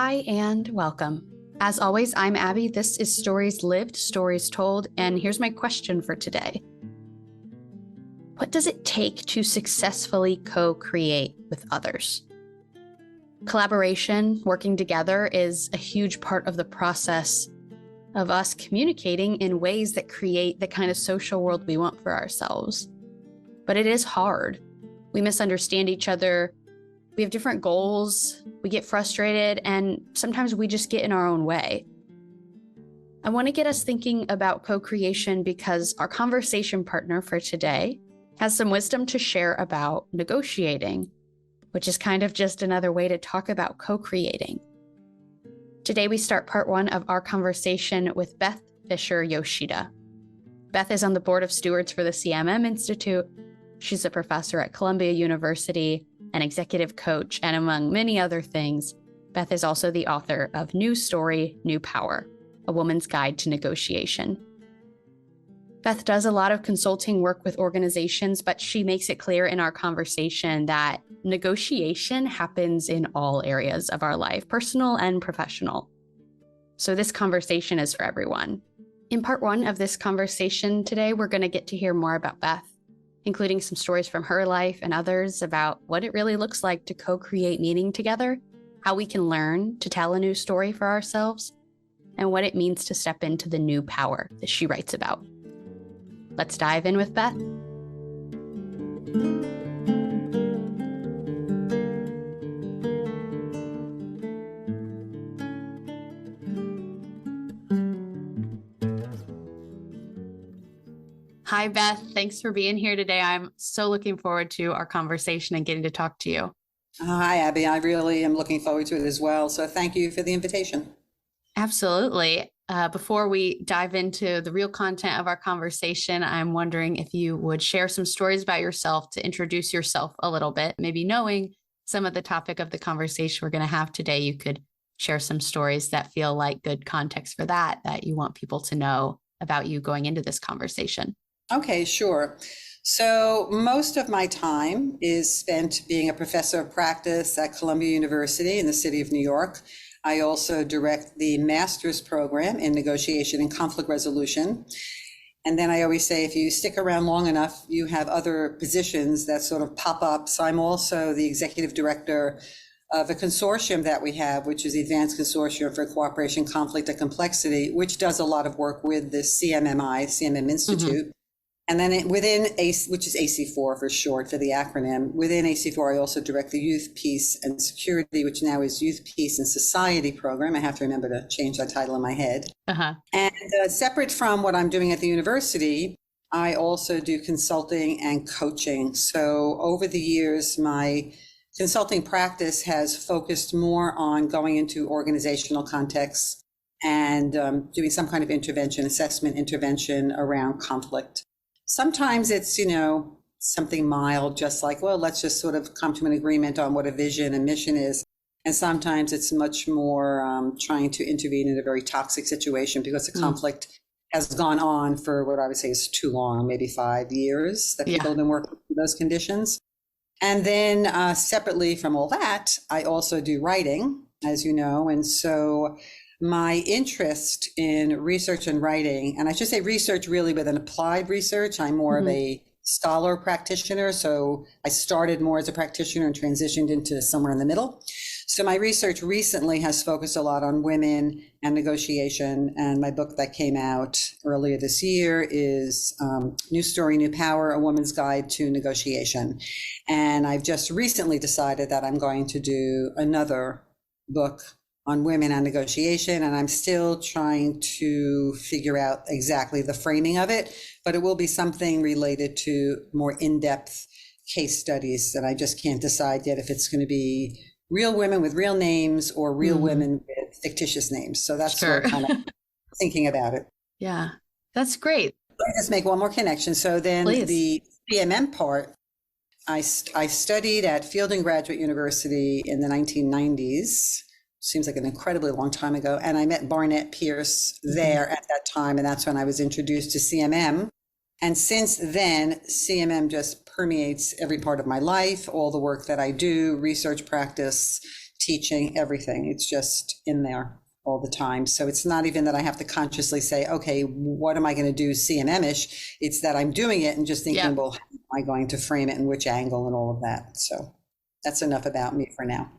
Hi, and welcome. As always, I'm Abby. This is Stories Lived, Stories Told, and here's my question for today. What does it take to successfully co-create with others? Collaboration, working together, is a huge part of the process of us communicating in ways that create the kind of social world we want for ourselves. But it is hard. We misunderstand each other. We have different goals. We get frustrated, and sometimes we just get in our own way. I want to get us thinking about co-creation because our conversation partner for today has some wisdom to share about negotiating, which is kind of just another way to talk about co-creating. Today, we start part one of our conversation with Beth Fisher-Yoshida. Beth is on the board of stewards for the CMM Institute. She's a professor at Columbia University, an executive coach, and among many other things, Beth is also the author of New Story, New Power, A Woman's Guide to Negotiation. Beth does a lot of consulting work with organizations, but she makes it clear in our conversation that negotiation happens in all areas of our life, personal and professional. So this conversation is for everyone. In part one of this conversation today, we're going to get to hear more about Beth, including some stories from her life and others about what it really looks like to co-create meaning together, how we can learn to tell a new story for ourselves, and what it means to step into the new power that she writes about. Let's dive in with Beth. Hi, Beth. Thanks for being here today. I'm so looking forward to our conversation and getting to talk to you. Hi, Abby. I really am looking forward to it as well. So thank you for the invitation. Absolutely. Before we dive into the real content of our conversation, I'm wondering if you would share some stories about yourself to introduce yourself a little bit. Maybe knowing some of the topic of the conversation we're going to have today, you could share some stories that feel like good context for that you want people to know about you going into this conversation. Okay, sure. So most of my time is spent being a professor of practice at Columbia University in the city of New York. I also direct the master's program in negotiation and conflict resolution. And then I always say, if you stick around long enough, you have other positions that sort of pop up. So I'm also the executive director of a consortium that we have, which is the Advanced Consortium for Cooperation, Conflict, and Complexity, which does a lot of work with the CMM Institute. And then within AC, which is AC4 for short, for the acronym, within AC4, I also direct the Youth, Peace, and Security, which now is Youth, Peace, and Society program. I have to remember to change that title in my head. And separate from what I'm doing at the university, I also do consulting and coaching. So over the years, my consulting practice has focused more on going into organizational contexts and doing some kind of assessment intervention around conflict. Sometimes it's, something mild, just like, well, let's just sort of come to an agreement on what a vision and mission is. And sometimes it's much more trying to intervene in a very toxic situation because the conflict has gone on for what I would say is too long, maybe 5 years that people have been working through those conditions. And then separately from all that, I also do writing, as you know. And so my interest in research and writing, and I should say research really with an applied research. I'm more of a scholar practitioner. So I started more as a practitioner and transitioned into somewhere in the middle. So my research recently has focused a lot on women and negotiation. And my book that came out earlier this year is New Story, New Power, A Woman's Guide to Negotiation. And I've just recently decided that I'm going to do another book on women and negotiation, and I'm still trying to figure out exactly the framing of it, but it will be something related to more in-depth case studies, and I just can't decide yet if it's going to be real women with real names or real women with fictitious names. So that's sort of kind of thinking about it. Yeah, that's great. Let me just make one more connection. So then Please. The CMM part, I studied at Fielding Graduate University in the 1990s. Seems like an incredibly long time ago. And I met Barnett Pierce there at that time. And that's when I was introduced to CMM. And since then, CMM just permeates every part of my life, all the work that I do, research practice, teaching, everything. It's just in there all the time. So it's not even that I have to consciously say, okay, what am I going to do CMM-ish? It's that I'm doing it and just thinking, Yeah. well, how am I going to frame it and which angle and all of that. So that's enough about me for now.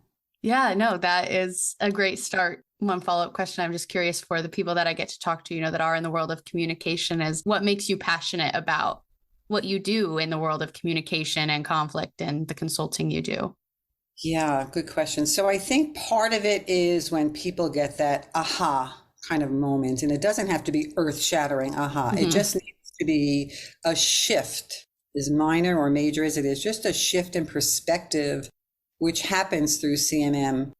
Yeah, no, that is a great start. One follow-up question I'm just curious for the people that I get to talk to, that are in the world of communication is what makes you passionate about what you do in the world of communication and conflict and the consulting you do? Yeah, good question. So I think part of it is when people get that aha kind of moment, and it doesn't have to be earth-shattering aha. It just needs to be a shift, as minor or major as it is, just a shift in perspective, which happens through CMM,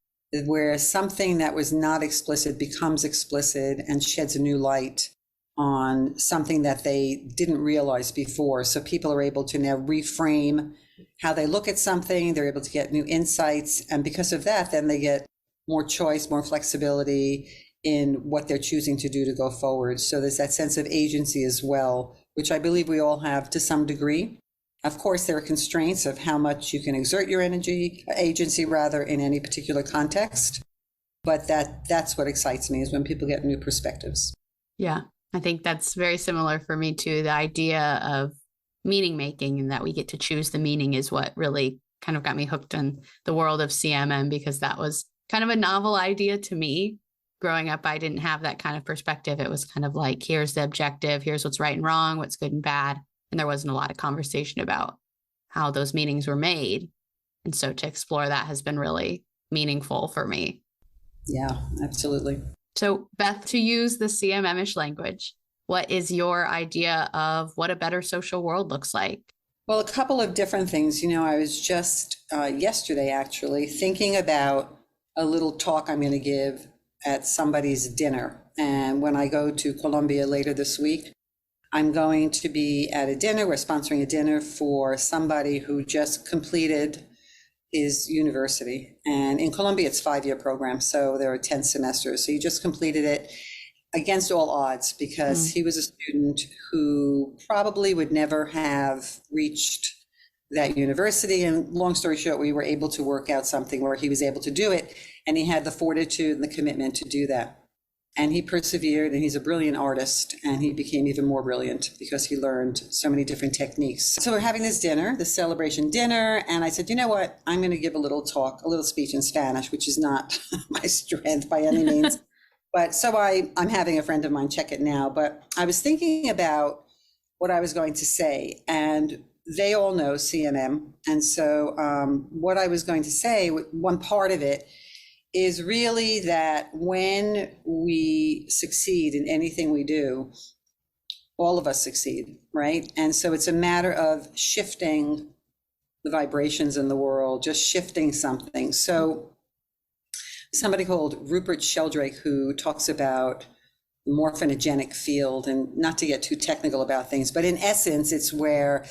where something that was not explicit becomes explicit and sheds a new light on something that they didn't realize before. So people are able to now reframe how they look at something, they're able to get new insights. And because of that, then they get more choice, more flexibility in what they're choosing to do to go forward. So there's that sense of agency as well, which I believe we all have to some degree. Of course, there are constraints of how much you can exert your agency rather, in any particular context. But that's what excites me, is when people get new perspectives. Yeah, I think that's very similar for me too. The idea of meaning making and that we get to choose the meaning is what really kind of got me hooked on the world of CMM, because that was kind of a novel idea to me. Growing up, I didn't have that kind of perspective. It was kind of like, here's the objective, here's what's right and wrong, what's good and bad. And there wasn't a lot of conversation about how those meanings were made. And so to explore that has been really meaningful for me. Yeah, absolutely. So Beth, to use the CMM-ish language, what is your idea of what a better social world looks like? Well, a couple of different things. I was just yesterday actually thinking about a little talk I'm going to give at somebody's dinner. And when I go to Colombia later this week, I'm going to be at a dinner. We're sponsoring a dinner for somebody who just completed his university. And in Colombia, it's a 5-year program. So there are 10 semesters. So he just completed it against all odds, because he was a student who probably would never have reached that university. And long story short, we were able to work out something where he was able to do it. And he had the fortitude and the commitment to do that. And he persevered, and he's a brilliant artist, and he became even more brilliant because he learned so many different techniques. So we're having this dinner, this celebration dinner, and I said, you know what, I'm going to give a little talk, a little speech in Spanish, which is not my strength by any means. But so I'm having a friend of mine check it now, but I was thinking about what I was going to say, and they all know CMM. And so what I was going to say, one part of it, is really that when we succeed in anything we do, all of us succeed, right? And so it's a matter of shifting the vibrations in the world, just shifting something. So somebody called Rupert Sheldrake, who talks about the morphinogenic field, and not to get too technical about things, but in essence, it's where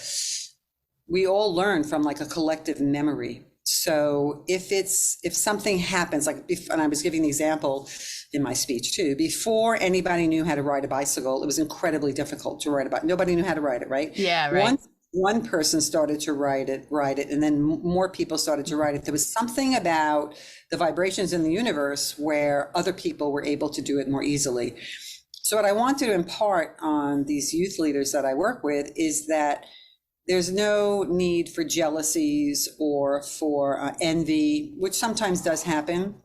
we all learn from like a collective memory. So if something happens, and I was giving the example in my speech too, before anybody knew how to ride a bicycle, it was incredibly difficult to ride a bike. Nobody knew how to ride it, right? Yeah, right. Once one person started to ride it, and then more people started to ride it, there was something about the vibrations in the universe where other people were able to do it more easily. So what I wanted to impart on these youth leaders that I work with is that there's no need for jealousies or for envy, which sometimes does happen,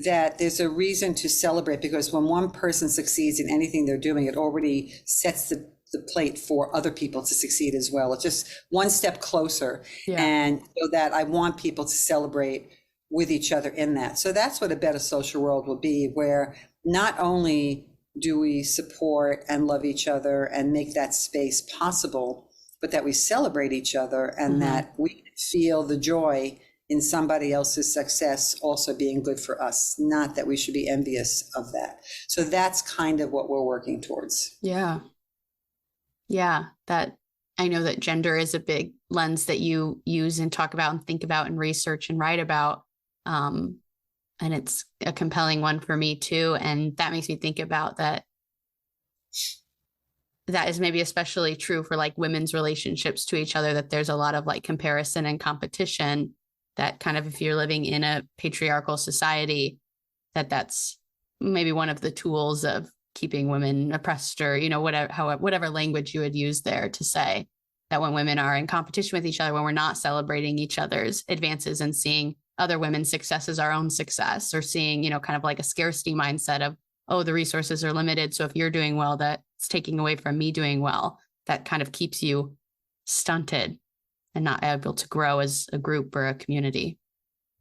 that there's a reason to celebrate, because when one person succeeds in anything they're doing, it already sets the plate for other people to succeed as well. It's just one step closer. Yeah. And so that I want people to celebrate with each other in that. So that's what a better social world will be, where not only do we support and love each other and make that space possible, but that we celebrate each other, and that we feel the joy in somebody else's success also being good for us, not that we should be envious of that. So that's kind of what we're working towards. Yeah. Yeah. That I know that gender is a big lens that you use and talk about and think about and research and write about. And it's a compelling one for me too. And that makes me think about that is maybe especially true for like women's relationships to each other, that there's a lot of like comparison and competition. that kind of, if you're living in a patriarchal society, that's maybe one of the tools of keeping women oppressed, or, whatever language you would use there to say that when women are in competition with each other, when we're not celebrating each other's advances and seeing other women's success as our own success, or seeing, kind of like a scarcity mindset of, oh, the resources are limited, so if you're doing well, that's taking away from me doing well. That kind of keeps you stunted and not able to grow as a group or a community.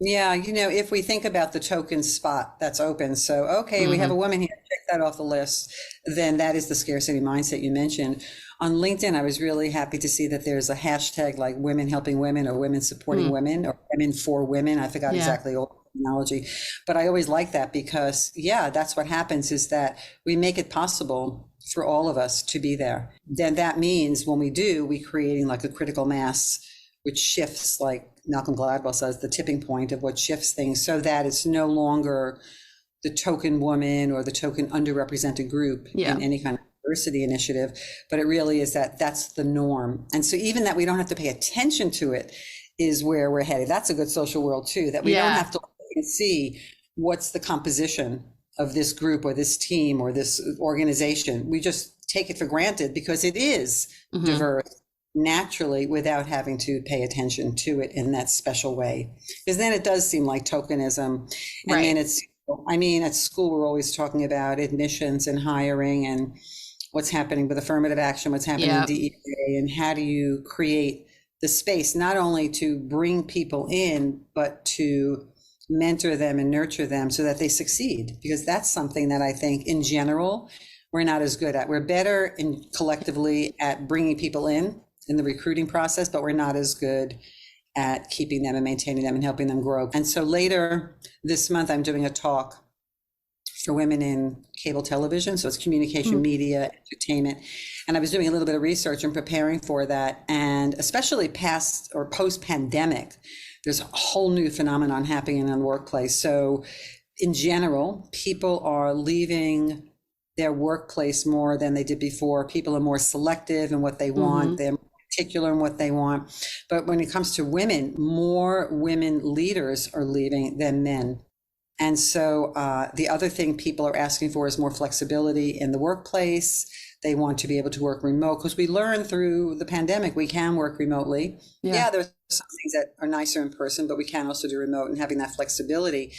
Yeah, if we think about the token spot that's open, so okay, we have a woman here, check that off the list, then that is the scarcity mindset you mentioned. On LinkedIn, I was really happy to see that there's a hashtag like women helping women, or women supporting women, or women for women. I forgot exactly all the terminology, but I always like that because, yeah, that's what happens, is that we make it possible for all of us to be there. Then that means when we do, we creating like a critical mass, which shifts, like Malcolm Gladwell says, the tipping point of what shifts things, so that it's no longer the token woman or the token underrepresented group in any kind of diversity initiative, but it really is that's the norm. And so even that we don't have to pay attention to it is where we're headed. That's a good social world too, that we don't have to look and see what's the composition of this group or this team or this organization. We just take it for granted because it is diverse naturally, without having to pay attention to it in that special way. Because then it does seem like tokenism. And then at school, we're always talking about admissions and hiring and what's happening with affirmative action, what's happening in DEA, and how do you create the space not only to bring people in, but to mentor them and nurture them so that they succeed. Because that's something that I think in general, we're not as good at. We're better collectively at bringing people in the recruiting process, but we're not as good at keeping them and maintaining them and helping them grow. And so later this month, I'm doing a talk for women in cable television. So it's communication, media, entertainment. And I was doing a little bit of research and preparing for that. And especially past or post-pandemic, there's a whole new phenomenon happening in the workplace. So in general, people are leaving their workplace more than they did before. People are more selective in what they want. They're particular in what they want. But when it comes to women, more women leaders are leaving than men. And so the other thing people are asking for is more flexibility in the workplace. They want to be able to work remote, because we learned through the pandemic we can work remotely. There's some things that are nicer in person, but we can also do remote, and having that flexibility.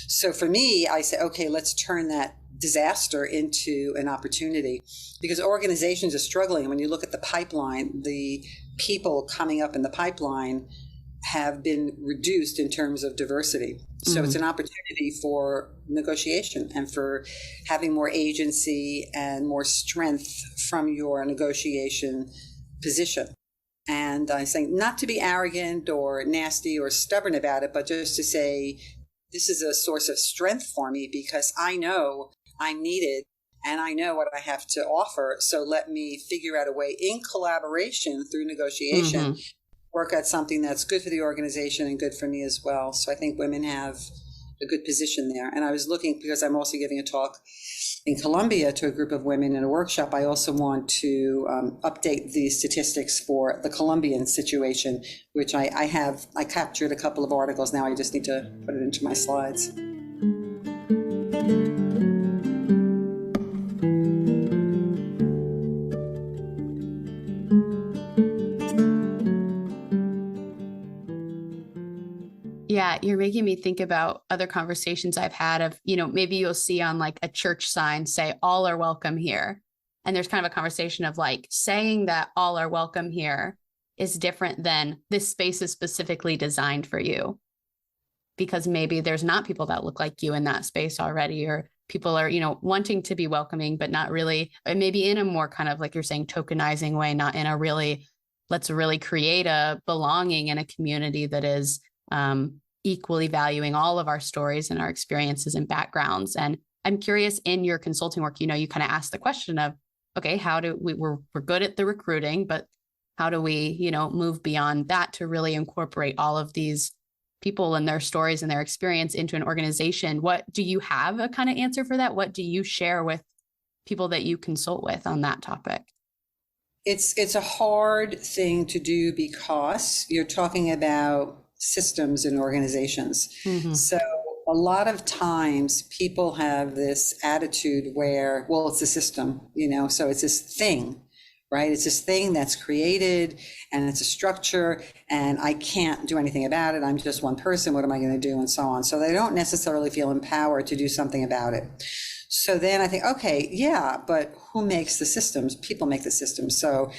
So for me, I say, okay, let's turn that disaster into an opportunity, because organizations are struggling. When you look at the pipeline, the people coming up in the pipeline have been reduced in terms of diversity. So it's an opportunity for negotiation and for having more agency and more strength from your negotiation position. And I'm saying not to be arrogant or nasty or stubborn about it, but just to say, this is a source of strength for me because I know I'm needed and I know what I have to offer. So let me figure out a way in collaboration through negotiation, work at something that's good for the organization and good for me as well. So I think women have a good position there. And I was looking, because I'm also giving a talk in Colombia to a group of women in a workshop, I also want to update the statistics for the Colombian situation, which I captured a couple of articles now. I just need to put it into my slides. Yeah, you're making me think about other conversations I've had of, maybe you'll see on like a church sign, say, all are welcome here. And there's kind of a conversation of like saying that all are welcome here is different than this space is specifically designed for you. Because maybe there's not people that look like you in that space already, or people are, wanting to be welcoming, but not really, or maybe in a more kind of like you're saying, tokenizing way, not in a really, let's really create a belonging in a community that is, equally valuing all of our stories and our experiences and backgrounds. And I'm curious, in your consulting work, you kind of ask the question of, okay, how do we're good at the recruiting, but how do we, move beyond that to really incorporate all of these people and their stories and their experience into an organization? What do you have a kind of answer for that? What do you share with people that you consult with on that topic? It's a hard thing to do because you're talking about systems in organizations. Mm-hmm. So a lot of times people have this attitude where, well, it's a system, so it's this thing, right? It's this thing that's created and it's a structure and I can't do anything about it. I'm just one person. What am I going to do? And so on. So they don't necessarily feel empowered to do something about it. So then I think, okay, yeah, but who makes the systems? People make the systems. So,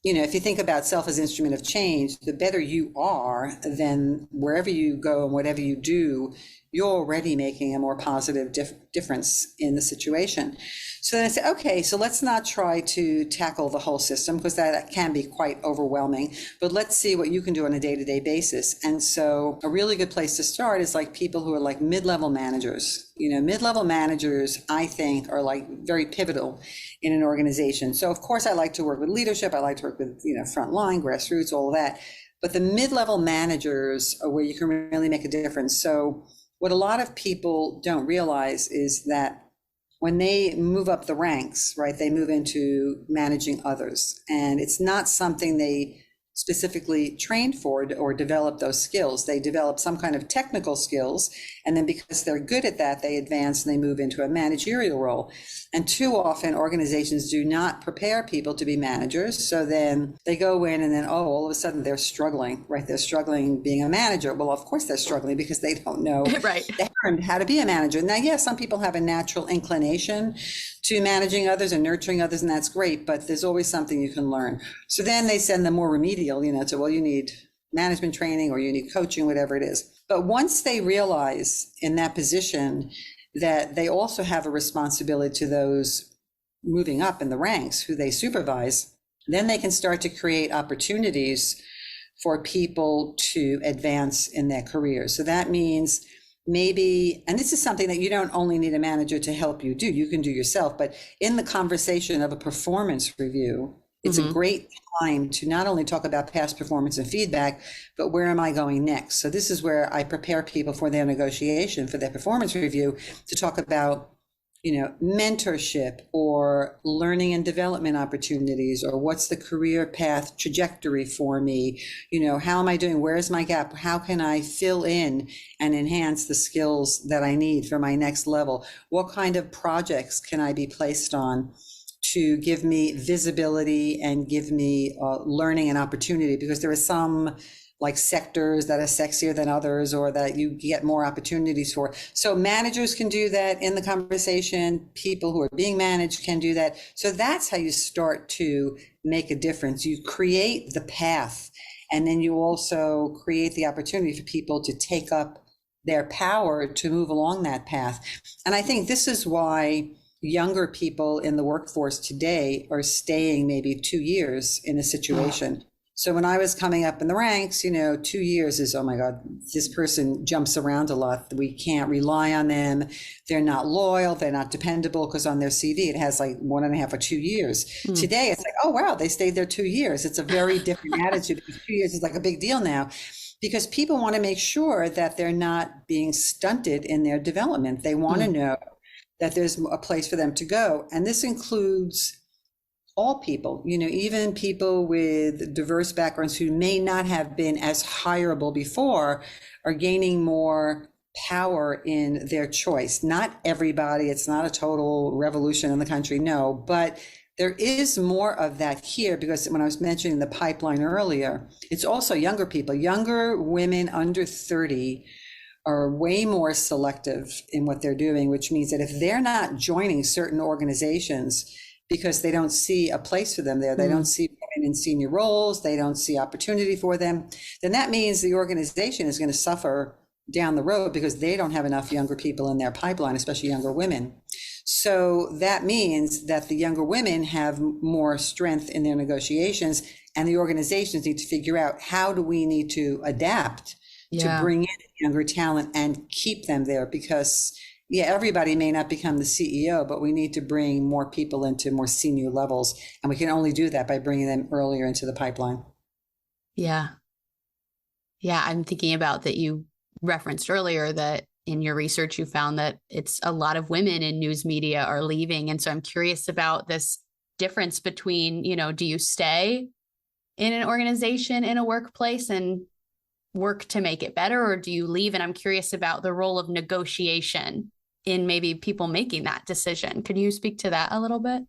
if you think about self as instrument of change, the better you are, then wherever you go and whatever you do, you're already making a more positive difference in the situation. So then I said, okay, so let's not try to tackle the whole system because that can be quite overwhelming, but let's see what you can do on a day-to-day basis. And so a really good place to start is like people who are like mid-level managers. Mid-level managers, I think, are like very pivotal in an organization. So of course I like to work with leadership. I like to work with, frontline, grassroots, all of that. But the mid-level managers are where you can really make a difference. So what a lot of people don't realize is that when they move up the ranks, right, they move into managing others. And it's not something they specifically trained for or develop those skills. They develop some kind of technical skills. And then because they're good at that, they advance and they move into a managerial role. And too often organizations do not prepare people to be managers. So then they go in and then, all of a sudden they're struggling, right? They're struggling being a manager. Well, of course they're struggling because they don't know Right. They learned how to be a manager. Now, yes, some people have a natural inclination to managing others and nurturing others, and that's great, but there's always something you can learn. So then they send them more remedial, to, well, you need management training or you need coaching, whatever it is. But once they realize in that position that they also have a responsibility to those moving up in the ranks who they supervise, then they can start to create opportunities for people to advance in their careers. So that means maybe, and this is something that you don't only need a manager to help you do, you can do yourself, but in the conversation of a performance review, it's a great time to not only talk about past performance and feedback, but where am I going next? So this is where I prepare people for their negotiation, for their performance review, to talk about, mentorship or learning and development opportunities, or what's the career path trajectory for me? How am I doing? Where's my gap? How can I fill in and enhance the skills that I need for my next level? What kind of projects can I be placed on to give me visibility and give me learning and opportunity? Because there are some like sectors that are sexier than others or that you get more opportunities for. So managers can do that in the conversation. People who are being managed can do that. So that's how you start to make a difference. You create the path, and then you also create the opportunity for people to take up their power to move along that path. And I think this is why younger people in the workforce today are staying maybe 2 years in a situation. So when I was coming up in the ranks, 2 years is, oh my God, this person jumps around a lot. We can't rely on them. They're not loyal. They're not dependable, because on their CV, it has like 1.5 or 2 years. Today, it's like, oh, wow, they stayed there 2 years. It's a very different attitude, because 2 years is like a big deal now, because people want to make sure that they're not being stunted in their development. They want to know that there's a place for them to go. And this includes all people, even people with diverse backgrounds who may not have been as hireable before are gaining more power in their choice. Not everybody, it's not a total revolution in the country, no, but there is more of that here, because when I was mentioning the pipeline earlier, it's also younger people, younger women under 30 are way more selective in what they're doing, which means that if they're not joining certain organizations because they don't see a place for them there, they don't see women in senior roles, they don't see opportunity for them, then that means the organization is going to suffer down the road, because they don't have enough younger people in their pipeline, especially younger women. So that means that the younger women have more strength in their negotiations, and the organizations need to figure out, how do we need to adapt to bring in younger talent and keep them there? Because everybody may not become the CEO, but we need to bring more people into more senior levels. And we can only do that by bringing them earlier into the pipeline. Yeah. Yeah. I'm thinking about that you referenced earlier that in your research, you found that it's a lot of women in news media are leaving. And so I'm curious about this difference between, do you stay in an organization, in a workplace, and work to make it better, or do you leave? And I'm curious about the role of negotiation in maybe people making that decision. Could you speak to that a little bit?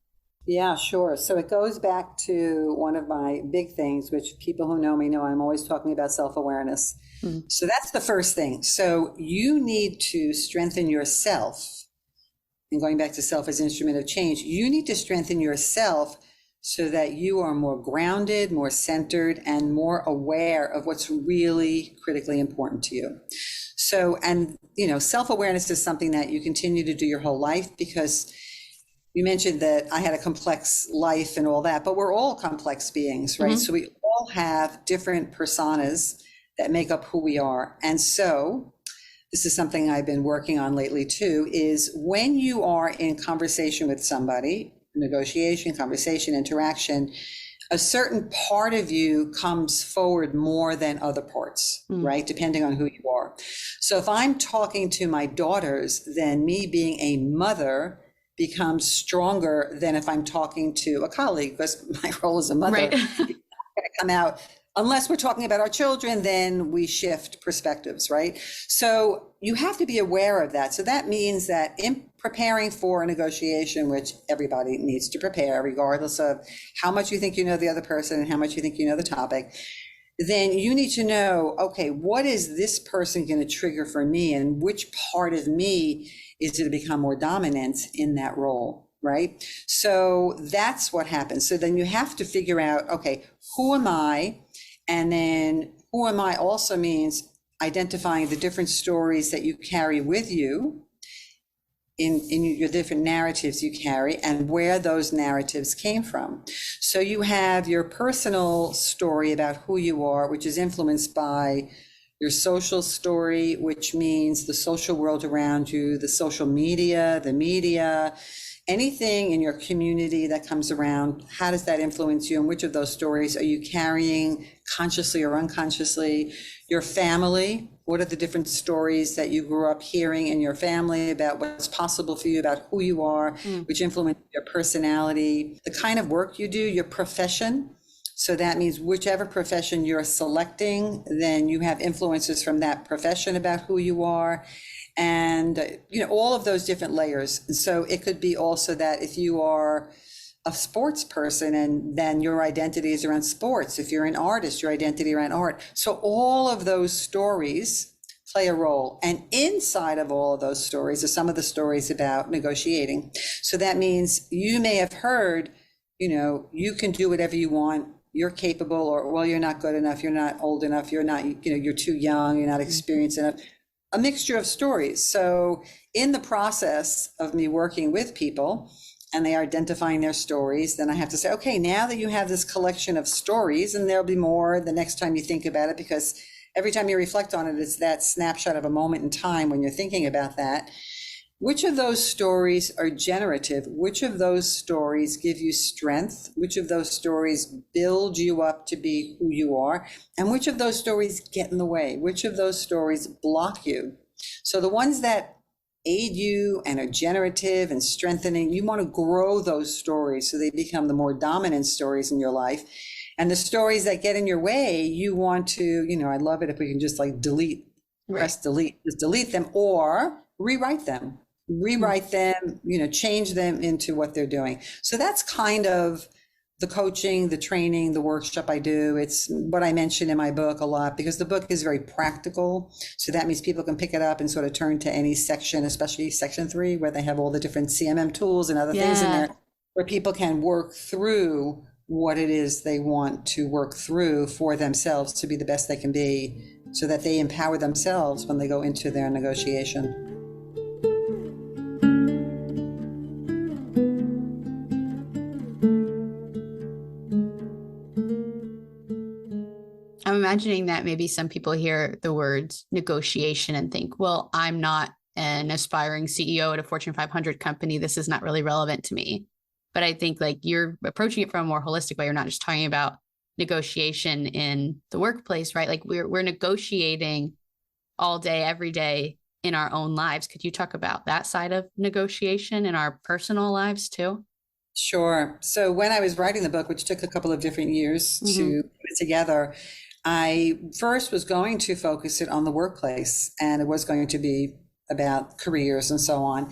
Yeah, sure. So it goes back to one of my big things, which people who know me know I'm always talking about self-awareness. Mm. So that's the first thing. So you need to strengthen yourself. And going back to self as instrument of change, you need to strengthen yourself so that you are more grounded, more centered, and more aware of what's really critically important to you. So, and self-awareness is something that you continue to do your whole life, because you mentioned that I had a complex life and all that, but we're all complex beings, right? So we all have different personas that make up who we are. And so this is something I've been working on lately too, is when you are in conversation with somebody, negotiation, conversation, interaction, a certain part of you comes forward more than other parts, right? Depending on who you are. So if I'm talking to my daughters, then me being a mother becomes stronger than if I'm talking to a colleague, because my role as a mother Right. come out. Unless we're talking about our children, then we shift perspectives, right? So you have to be aware of that. So that means that in preparing for a negotiation, which everybody needs to prepare, regardless of how much you think you know the other person and how much you think you know the topic, then you need to know, okay, what is this person going to trigger for me, and which part of me is going to become more dominant in that role, right? So that's what happens. So then you have to figure out, okay, who am I? And then who am I also means identifying the different stories that you carry with you in your different narratives you carry, and where those narratives came from. So you have your personal story about who you are, which is influenced by your social story, which means the social world around you, the social media, the media, anything in your community that comes around. How does that influence you, and which of those stories are you carrying consciously or unconsciously? Your family, what are the different stories that you grew up hearing in your family about what's possible for you, about who you are, which influence your personality, the kind of work you do, your profession. So that means whichever profession you're selecting, then you have influences from that profession about who you are. And, all of those different layers. And so it could be also that if you are a sports person, and then your identity is around sports. If you're an artist, your identity around art. So all of those stories play a role. And inside of all of those stories are some of the stories about negotiating. So that means you may have heard, you can do whatever you want. You're capable, or, well, you're not good enough. You're not old enough. You're not, you're too young. You're not experienced enough. A mixture of stories. So in the process of me working with people and they are identifying their stories, then I have to say, okay, now that you have this collection of stories, and there'll be more the next time you think about it, because every time you reflect on it, it's that snapshot of a moment in time when you're thinking about that. Which of those stories are generative? Which of those stories give you strength? Which of those stories build you up to be who you are? And which of those stories get in the way? Which of those stories block you? So the ones that aid you and are generative and strengthening, you want to grow those stories so they become the more dominant stories in your life. And the stories that get in your way, you want to, I'd love it if we can just delete, press delete, just delete them, or rewrite them. Change them into what they're doing. So that's kind of the coaching, the training, the workshop I do. It's what I mention in my book a lot, because the book is very practical. So that means people can pick it up and sort of turn to any section, especially section 3, where they have all the different CMM tools and other things in there, where people can work through what it is they want to work through for themselves to be the best they can be, so that they empower themselves when they go into their negotiation. I'm imagining that maybe some people hear the words negotiation and think, well, I'm not an aspiring CEO at a Fortune 500 company. This is not really relevant to me. But I think you're approaching it from a more holistic way. You're not just talking about negotiation in the workplace, right? We're negotiating all day, every day in our own lives. Could you talk about that side of negotiation in our personal lives too? Sure. So when I was writing the book, which took a couple of different years to put it together, I first was going to focus it on the workplace, and it was going to be about careers and so on.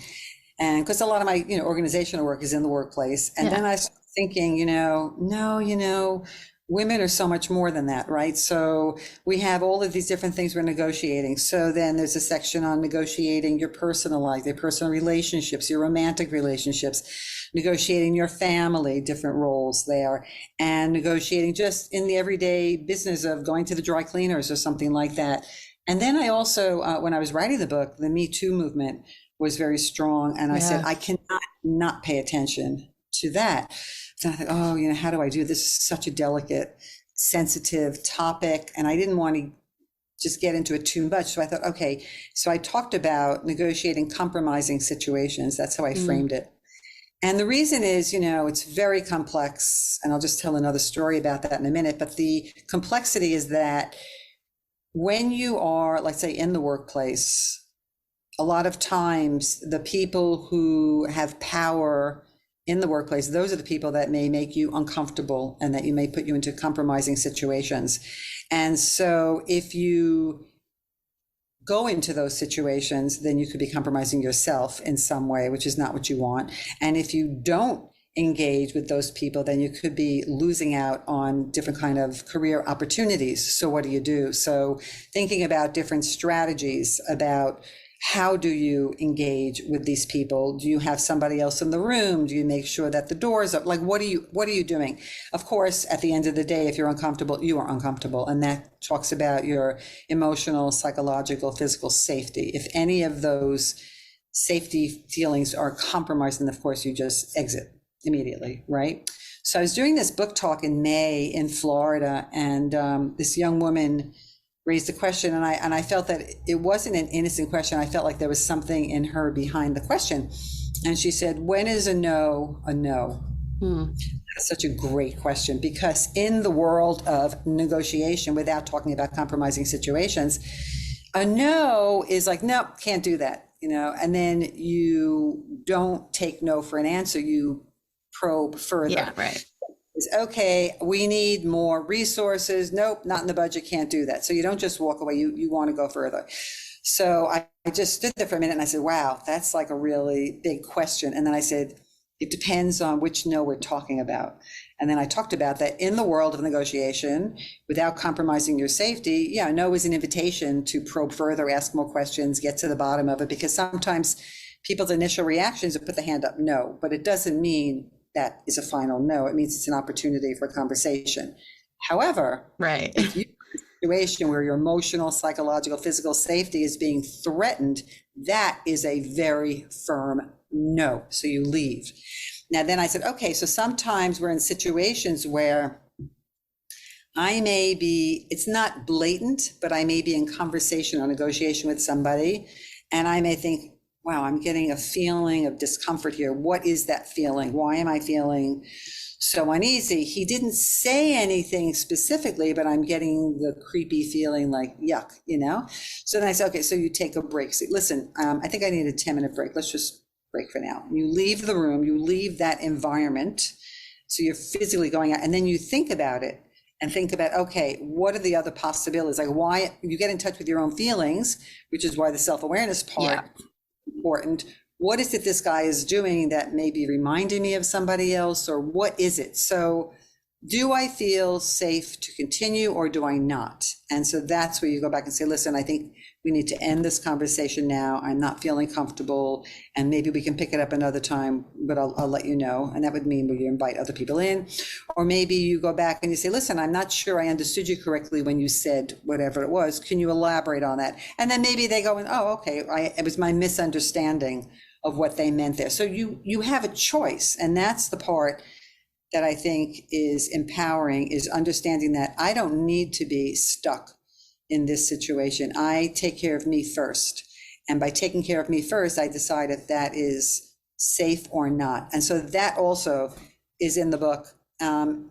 And because a lot of my, organizational work is in the workplace. And then I started thinking, no, women are so much more than that, right? So we have all of these different things we're negotiating. So then there's a section on negotiating your personal life, your personal relationships, your romantic relationships, negotiating your family, different roles there, and negotiating just in the everyday business of going to the dry cleaners or something like that. And then I also, when I was writing the book, the Me Too movement was very strong. And I said, I cannot not pay attention to that. So I thought, how do I do this? Is such a delicate, sensitive topic. And I didn't want to just get into it too much. So I thought, okay. So I talked about negotiating compromising situations. That's how I framed it. And the reason is, it's very complex. And I'll just tell another story about that in a minute. But the complexity is that when you are, let's say, in the workplace, a lot of times the people who have power in the workplace, those are the people that may make you uncomfortable and that you may put you into compromising situations. And so if you go into those situations, then you could be compromising yourself in some way, which is not what you want. And if you don't engage with those people, then you could be losing out on different kind of career opportunities. So what do you do? So thinking about different strategies about how do you engage with these people? Do you have somebody else in the room? Do you make sure that the doors are like, what are you doing? Of course, at the end of the day, if you're uncomfortable, you are uncomfortable. And that talks about your emotional, psychological, physical safety. If any of those safety feelings are compromised, then of course you just exit immediately, right? So I was doing this book talk in May in Florida, and this young woman raised a question, and I felt that it wasn't an innocent question. I felt like there was something in her behind the question. And she said, when is a no a no? That's such a great question, because in the world of negotiation, without talking about compromising situations, a no is like, nope, can't do that, and then you don't take no for an answer, you probe further. Yeah, right. Okay, we need more resources. Nope, not in the budget, can't do that. So you don't just walk away, you want to go further. So I just stood there for a minute and I said, wow, that's like a really big question. And then I said, it depends on which no we're talking about. And then I talked about that in the world of negotiation, without compromising your safety, no is an invitation to probe further, ask more questions, get to the bottom of it, because sometimes people's initial reactions are put the hand up, no, but it doesn't mean that is a final no. It means it's an opportunity for conversation. However, right. If you're in a situation where your emotional, psychological, physical safety is being threatened, that is a very firm no. So you leave. Now, then I said, okay, so sometimes we're in situations where I may be, it's not blatant, but I may be in conversation or negotiation with somebody, and I may think, wow, I'm getting a feeling of discomfort here. What is that feeling? Why am I feeling so uneasy? He didn't say anything specifically, but I'm getting the creepy feeling like yuck, So then I said, okay, so you take a break. So, listen, I think I need a 10-minute break. Let's just break for now. You leave the room, you leave that environment. So you're physically going out, and then you think about it and think about, okay, what are the other possibilities? Like, why you get in touch with your own feelings, which is why the self-awareness part important. What is it this guy is doing that may be reminding me of somebody else, or what is it? So do I feel safe to continue or do I not? And so that's where you go back and say, listen, I think we need to end this conversation now. I'm not feeling comfortable, and maybe we can pick it up another time, but I'll let you know. And that would mean we invite other people in, or maybe you go back and you say, listen, I'm not sure I understood you correctly when you said whatever it was. Can you elaborate on that? And then maybe they go in, oh, okay, it was my misunderstanding of what they meant there. So you have a choice, and that's the part that I think is empowering, is understanding that I don't need to be stuck in this situation. I take care of me first. And by taking care of me first, I decide if that is safe or not. And so that also is in the book. And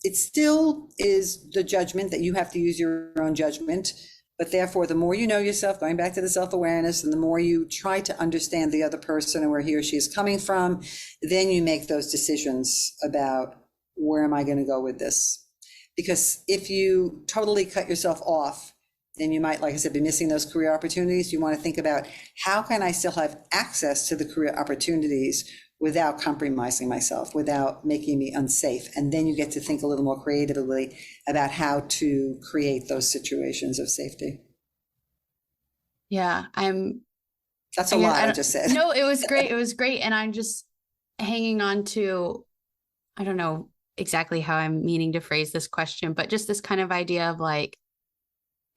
it still is the judgment that you have to use your own judgment. But therefore, the more you know yourself, going back to the self-awareness, and the more you try to understand the other person and where he or she is coming from, then you make those decisions about, where am I going to go with this? Because if you totally cut yourself off, then you might, like I said, be missing those career opportunities. You want to think about, how can I still have access to the career opportunities without compromising myself, without making me unsafe? And then you get to think a little more creatively about how to create those situations of safety. Yeah, That's a lot I just said. No, it was great. It was great. And I'm just hanging on to, I don't know exactly how I'm meaning to phrase this question, but just this kind of idea of like,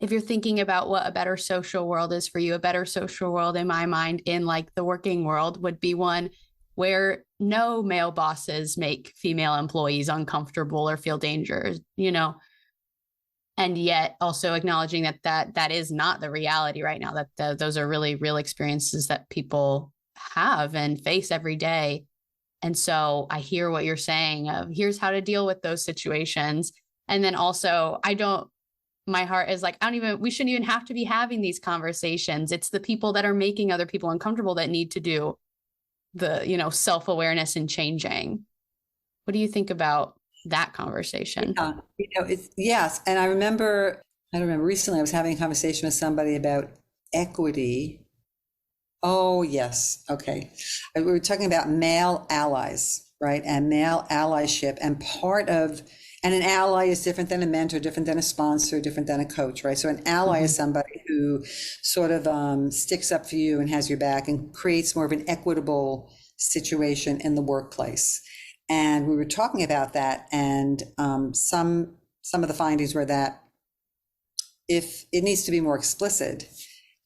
if you're thinking about what a better social world is for you, a better social world in my mind, in like the working world, would be one where no male bosses make female employees uncomfortable or feel danger, you know, and yet also acknowledging that is not the reality right now, that those are really real experiences that people have and face every day. And so I hear what you're saying of, here's how to deal with those situations. And then also, my heart is like, we shouldn't even have to be having these conversations. It's the people that are making other people uncomfortable that need to do the, self-awareness and changing. What do you think about that conversation? Yes. And I don't remember recently I was having a conversation with somebody about equity. Oh, yes. Okay. We were talking about male allies, right? And male allyship. And an ally is different than a mentor, different than a sponsor, different than a coach, right? So an ally is somebody who sort of sticks up for you and has your back and creates more of an equitable situation in the workplace. And we were talking about that, and some of the findings were that if it needs to be more explicit,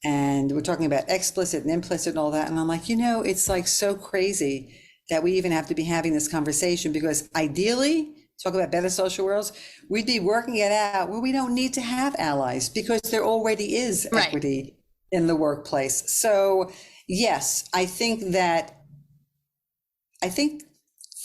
and we're talking about explicit and implicit and all that, and I'm like, it's like so crazy that we even have to be having this conversation, because ideally, talk about better social worlds, we'd be working it out where we don't need to have allies, because there already is equity in the workplace. So yes, I think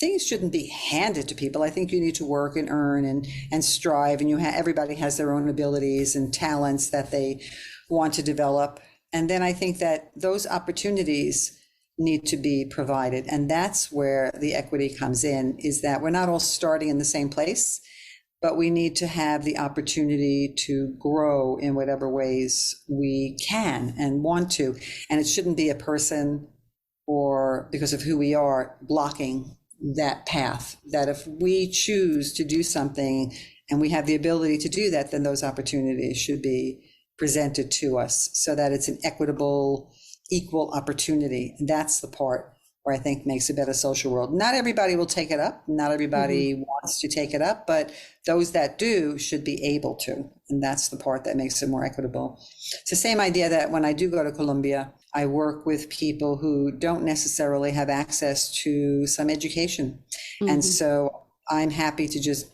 things shouldn't be handed to people. I think you need to work and earn and strive, and everybody has their own abilities and talents that they want to develop. And then I think that those opportunities need to be provided. And that's where the equity comes in, is that we're not all starting in the same place, but we need to have the opportunity to grow in whatever ways we can and want to. And it shouldn't be a person, or because of who we are, blocking that path. That if we choose to do something and we have the ability to do that, then those opportunities should be presented to us so that it's an equitable, equal opportunity. And that's the part where I think makes a better social world. Not everybody will take it up. Not everybody wants to take it up, but those that do should be able to. And that's the part that makes it more equitable. It's the same idea that when I do go to Columbia, I work with people who don't necessarily have access to some education. And so I'm happy to just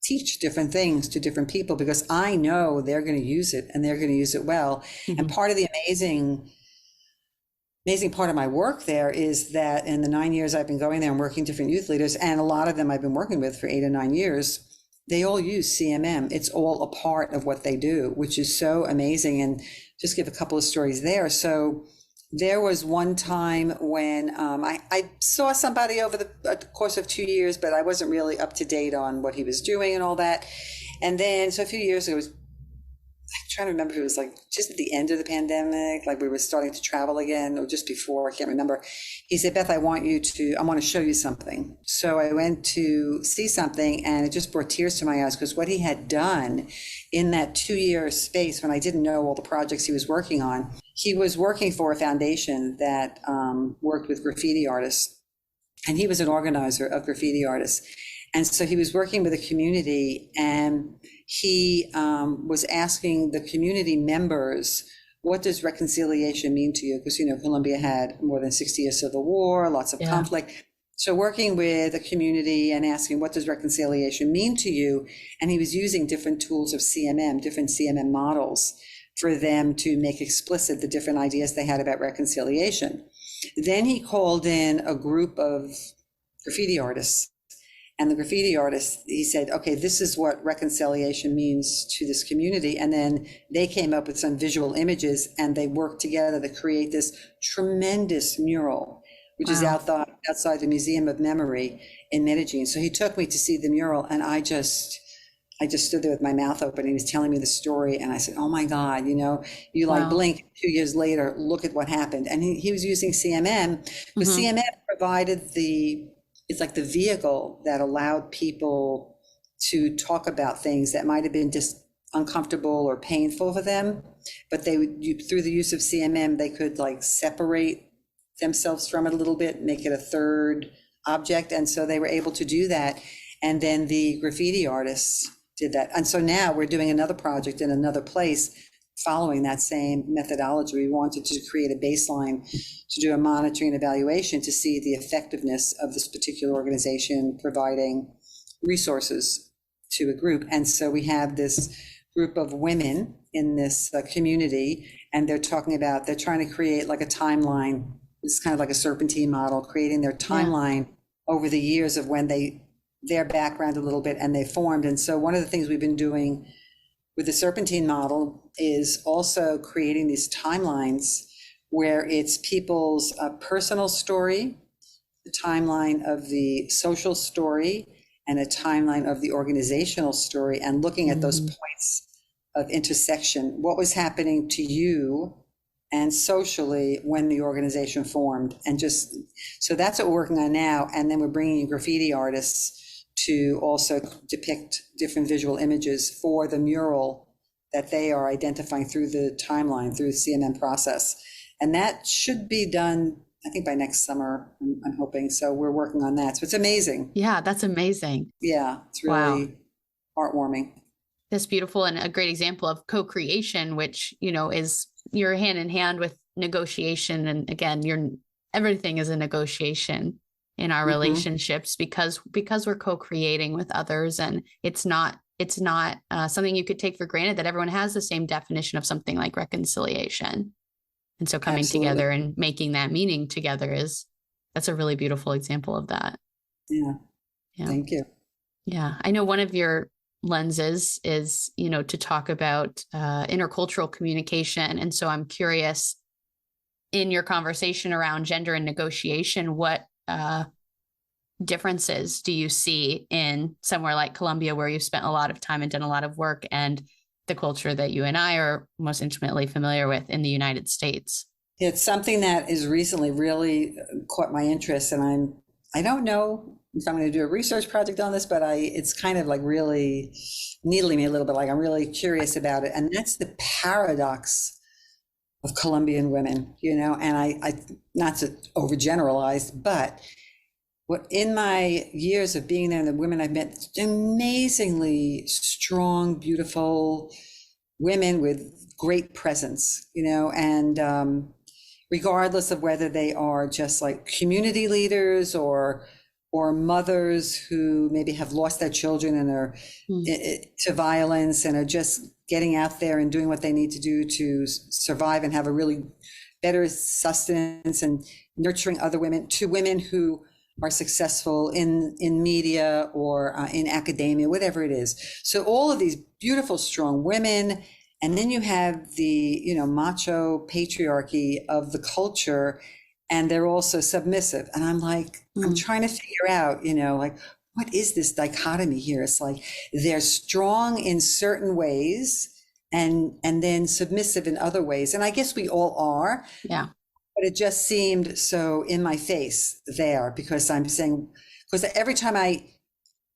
teach different things to different people, because I know they're going to use it, and they're going to use it well. And part of the amazing part of my work there is that in the 9 years I've been going there and working different youth leaders, and a lot of them I've been working with for 8 or 9 years, they all use CMM. It's all a part of what they do, which is so amazing. And just give a couple of stories there. So there was one time when I saw somebody over the course of 2 years, but I wasn't really up to date on what he was doing and all that. And then, so a few years ago, I'm trying to remember if it was like just at the end of the pandemic, like we were starting to travel again, or just before, I can't remember. He said, Beth, I want to show you something. So I went to see something, and it just brought tears to my eyes, because what he had done in that 2-year space, when I didn't know all the projects he was working on, he was working for a foundation that worked with graffiti artists, and he was an organizer of graffiti artists. And so he was working with a community, and he was asking the community members, what does reconciliation mean to you? Because, Colombia had more than 60 years of the war, lots of conflict. So working with a community and asking, what does reconciliation mean to you? And he was using different tools of CMM, different CMM models, for them to make explicit the different ideas they had about reconciliation. Then he called in a group of graffiti artists. And the graffiti artists, he said, okay, this is what reconciliation means to this community. And then they came up with some visual images, and they worked together to create this tremendous mural, which is outside the Museum of Memory in Medellin. So he took me to see the mural, and I just I just stood there with my mouth open. He was telling me the story, and I said, "Oh my God, you like Wow. blink, 2 years later, look at what happened." And he was using CMM because Hmm. CMM provided it's like the vehicle that allowed people to talk about things that might have been just uncomfortable or painful for them, but through the use of CMM, they could like separate themselves from it a little bit, make it a third object, and so they were able to do that. And then the graffiti artists did that. And so now we're doing another project in another place following that same methodology. We wanted to create a baseline to do a monitoring and evaluation to see the effectiveness of this particular organization providing resources to a group. And so we have this group of women in this community, and they're trying to create like a timeline. It's kind of like a serpentine model, creating their timeline over the years of when their background a little bit and they formed. And so one of the things we've been doing with the serpentine model is also creating these timelines where it's people's personal story, the timeline of the social story, and a timeline of the organizational story, and looking at those points of intersection. What was happening to you and socially when the organization formed? And just, so that's what we're working on now. And then we're bringing in graffiti artists to also depict different visual images for the mural that they are identifying through the timeline, through the CMM process. And that should be done, I think, by next summer, I'm hoping. So we're working on that. So it's amazing. Yeah, that's amazing. Yeah, it's Wow. really heartwarming. That's beautiful, and a great example of co-creation, which, is you're hand in hand with negotiation. And again, everything is a negotiation in our relationships because we're co-creating with others, and it's not something you could take for granted that everyone has the same definition of something like reconciliation. And so coming together and making that meaning together that's a really beautiful example of that. Yeah. Thank you. Yeah. I know one of your lenses is, to talk about intercultural communication. And so I'm curious, in your conversation around gender and negotiation, what differences do you see in somewhere like Colombia, where you've spent a lot of time and done a lot of work, and the culture that you and I are most intimately familiar with in the United States? It's something that is recently really caught my interest, and I don't know if I'm going to do a research project on this, but it's kind of like really needling me a little bit. Like I'm really curious about it, and that's the paradox of Colombian women, and I not to overgeneralize, but what in my years of being there, and the women I've met, amazingly strong, beautiful women with great presence, and regardless of whether they are just like community leaders or mothers who maybe have lost their children and are to violence and are just getting out there and doing what they need to do to survive and have a really better sustenance, and nurturing other women, to women who are successful in media or in academia, whatever it is. So all of these beautiful, strong women. And then you have the, macho patriarchy of the culture, and they're also submissive. And I'm like, I'm trying to figure out, like, what is this dichotomy here? It's like they're strong in certain ways and then submissive in other ways. And I guess we all are. Yeah. But it just seemed so in my face there, because I'm saying, because every time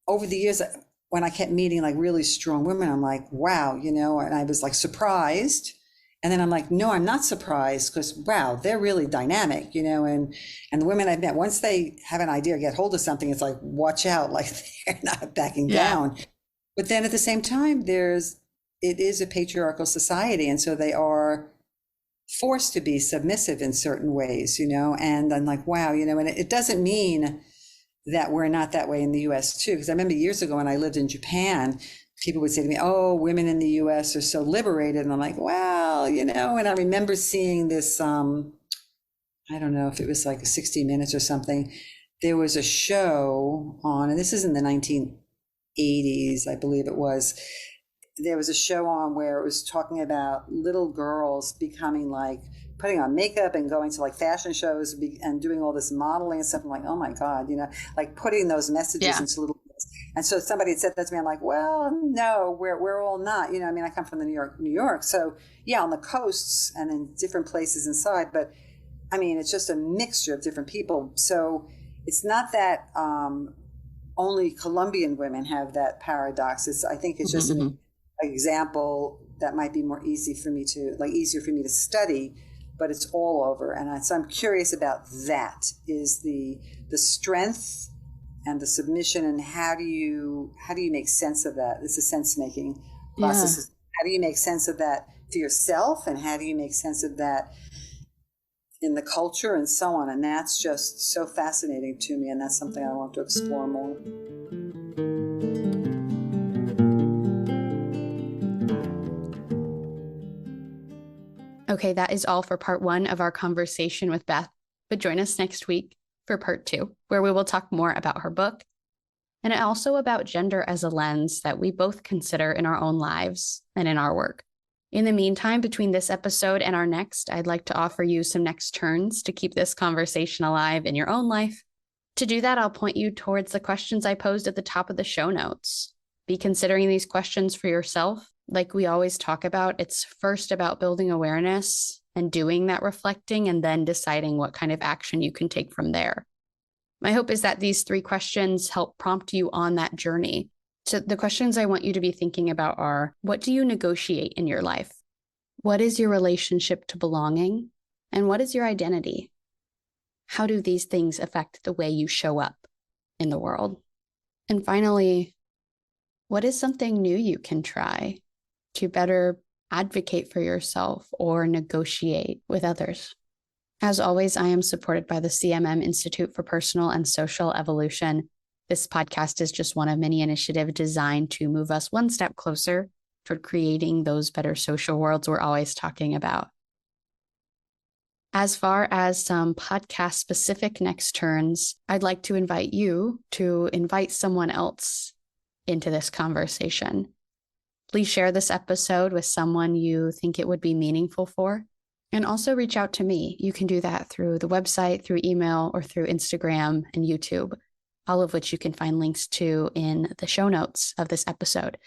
over the years, when I kept meeting like really strong women, I'm like, wow, and I was like surprised. And then I'm like, no, I'm not surprised, because wow, they're really dynamic, and the women I've met, once they have an idea or get hold of something, it's like, watch out, like they're not backing down. But then at the same time, it is a patriarchal society. And so they are forced to be submissive in certain ways, and I'm like, wow, and it doesn't mean that we're not that way in the US too. Because I remember years ago when I lived in Japan, people would say to me, oh, women in the US are so liberated. And I'm like, well, and I remember seeing this, I don't know if it was like 60 Minutes or something. There was a show on, and this is in the 1980s, I believe it was. There was a show on where it was talking about little girls becoming like, putting on makeup and going to like fashion shows and doing all this modeling and stuff. I'm like, oh my God, like putting those messages into little kids. And so somebody had said that to me, I'm like, well, no, we're all not, I mean, I come from New York. So yeah, on the coasts and in different places inside, but I mean, it's just a mixture of different people. So it's not that only Colombian women have that paradox. I think it's just an example that might be easier for me to study, but it's all over. And so I'm curious about that, is the strength and the submission, and how do you make sense of that? It's a sense making process. Yeah. How do you make sense of that for yourself, and how do you make sense of that in the culture and so on? And that's just so fascinating to me, and that's something I want to explore more. Okay, that is all for part 1 of our conversation with Beth, but join us next week for part 2, where we will talk more about her book and also about gender as a lens that we both consider in our own lives and in our work. In the meantime, between this episode and our next, I'd like to offer you some next turns to keep this conversation alive in your own life. To do that, I'll point you towards the questions I posed at the top of the show notes. Be considering these questions for yourself. Like we always talk about, it's first about building awareness and doing that reflecting, and then deciding what kind of action you can take from there. My hope is that these 3 questions help prompt you on that journey. So the questions I want you to be thinking about are: what do you negotiate in your life? What is your relationship to belonging? And what is your identity? How do these things affect the way you show up in the world? And finally, what is something new you can try to better advocate for yourself or negotiate with others? As always, I am supported by the CMM Institute for Personal and Social Evolution. This podcast is just one of many initiatives designed to move us one step closer toward creating those better social worlds we're always talking about. As far as some podcast-specific next turns, I'd like to invite you to invite someone else into this conversation. Please share this episode with someone you think it would be meaningful for. And also reach out to me. You can do that through the website, through email, or through Instagram and YouTube, all of which you can find links to in the show notes of this episode.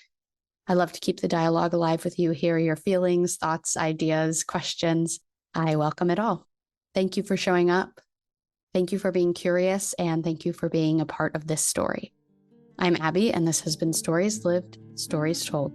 I love to keep the dialogue alive with you, hear your feelings, thoughts, ideas, questions. I welcome it all. Thank you for showing up. Thank you for being curious, and thank you for being a part of this story. I'm Abby, and this has been Stories Lived, Stories Told.